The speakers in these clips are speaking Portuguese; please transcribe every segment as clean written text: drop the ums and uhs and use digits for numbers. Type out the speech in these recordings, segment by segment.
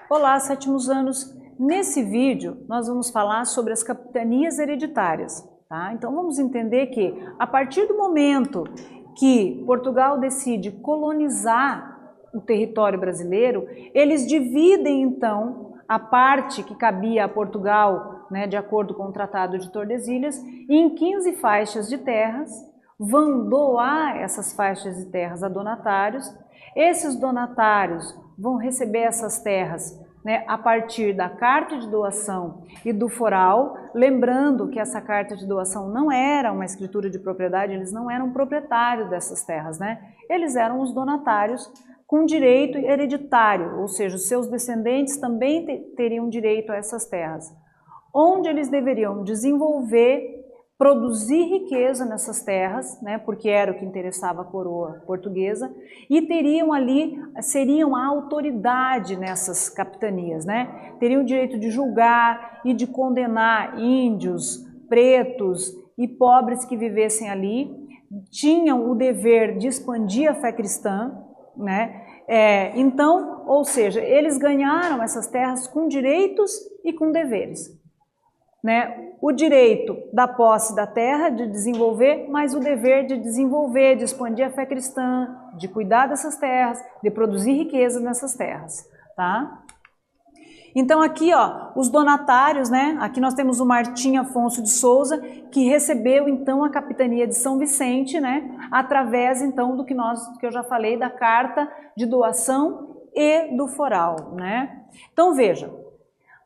Olá, sétimos anos. Nesse vídeo nós vamos falar sobre as capitanias hereditárias, tá? Então vamos entender que a partir do momento que Portugal decide colonizar o território brasileiro, eles dividem então a parte que cabia a Portugal, né, de acordo com o Tratado de Tordesilhas, em 15 faixas de terras, vão doar essas faixas de terras a donatários. Esses donatários vão receber essas terras, né, a partir da carta de doação e do foral, lembrando que essa carta de doação não era uma escritura de propriedade, eles não eram proprietários dessas terras, né? Eles eram os donatários com direito hereditário, ou seja, os seus descendentes também teriam direito a essas terras, onde eles deveriam desenvolver, produzir riqueza nessas terras, né, porque era o que interessava a coroa portuguesa, e teriam ali, seriam a autoridade nessas capitanias, né? Teriam o direito de julgar e de condenar índios, pretos e pobres que vivessem ali, tinham o dever de expandir a fé cristã, né? Então, ou seja, eles ganharam essas terras com direitos e com deveres, né? O direito da posse da terra, de desenvolver, mas o dever de desenvolver, de expandir a fé cristã, de cuidar dessas terras, de produzir riqueza nessas terras, tá? Então aqui, ó, os donatários, né? Aqui nós temos o Martim Afonso de Souza, que recebeu então a capitania de São Vicente, né? Através então do que eu já falei, da carta de doação e do foral, né? Então veja,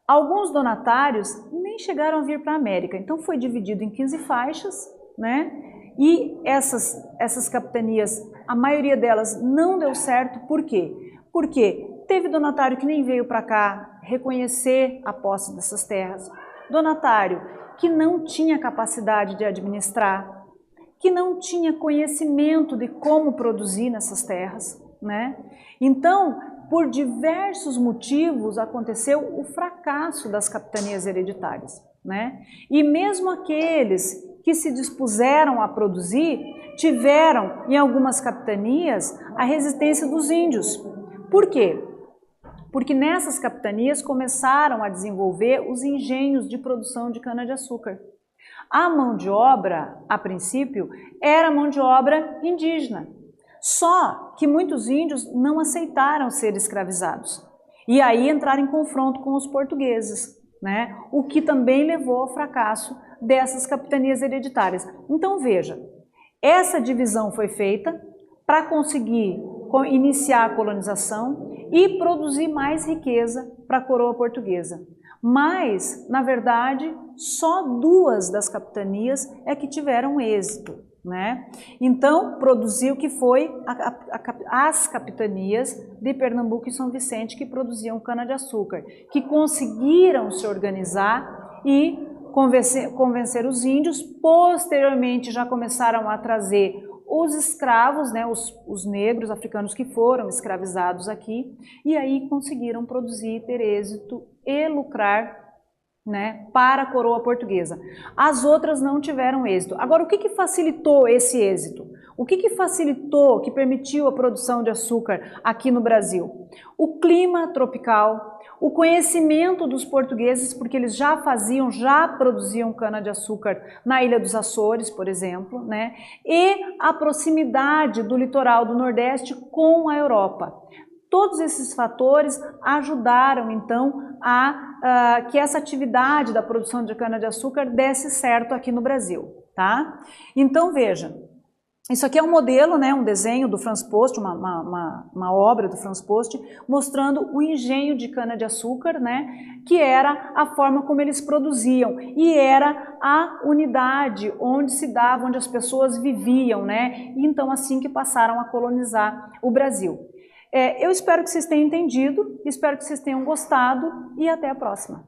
alguns donatários nem chegaram a vir para a América, então foi dividido em 15 faixas, né? E essas capitanias, a maioria delas não deu certo, por quê? Porque teve donatário que nem veio para cá reconhecer a posse dessas terras, donatário que não tinha capacidade de administrar, que não tinha conhecimento de como produzir nessas terras, né? Então, por diversos motivos, aconteceu o fracasso das capitanias hereditárias, né? E mesmo aqueles que se dispuseram a produzir, tiveram, em algumas capitanias, a resistência dos índios. Por quê? Porque nessas capitanias começaram a desenvolver os engenhos de produção de cana-de-açúcar. A mão de obra, a princípio, era mão de obra indígena. Só que muitos índios não aceitaram ser escravizados e aí entraram em confronto com os portugueses, né? O que também levou ao fracasso dessas capitanias hereditárias. Então veja, essa divisão foi feita para conseguir iniciar a colonização e produzir mais riqueza para a coroa portuguesa. Mas, na verdade, só 2 das capitanias é que tiveram êxito, né? Então, produziu que foi as capitanias de Pernambuco e São Vicente, que produziam cana-de-açúcar, que conseguiram se organizar e convencer os índios. Posteriormente já começaram a trazer os escravos, né, os negros africanos que foram escravizados aqui, e aí conseguiram produzir, ter êxito e lucrar, né, para a coroa portuguesa. As outras não tiveram êxito. Agora, o que facilitou esse êxito? O que facilitou, que permitiu a produção de açúcar aqui no Brasil? O clima tropical, o conhecimento dos portugueses, porque eles já produziam cana-de-açúcar na Ilha dos Açores, por exemplo, né? E a proximidade do litoral do Nordeste com a Europa. Todos esses fatores ajudaram, então, a que essa atividade da produção de cana-de-açúcar desse certo aqui no Brasil, tá? Então, veja, isso aqui é um modelo, né, um desenho do Franz Post, uma obra do Franz Post, mostrando o engenho de cana-de-açúcar, né, que era a forma como eles produziam, e era a unidade onde as pessoas viviam, né, e então assim que passaram a colonizar o Brasil. Eu espero que vocês tenham entendido, espero que vocês tenham gostado e até a próxima.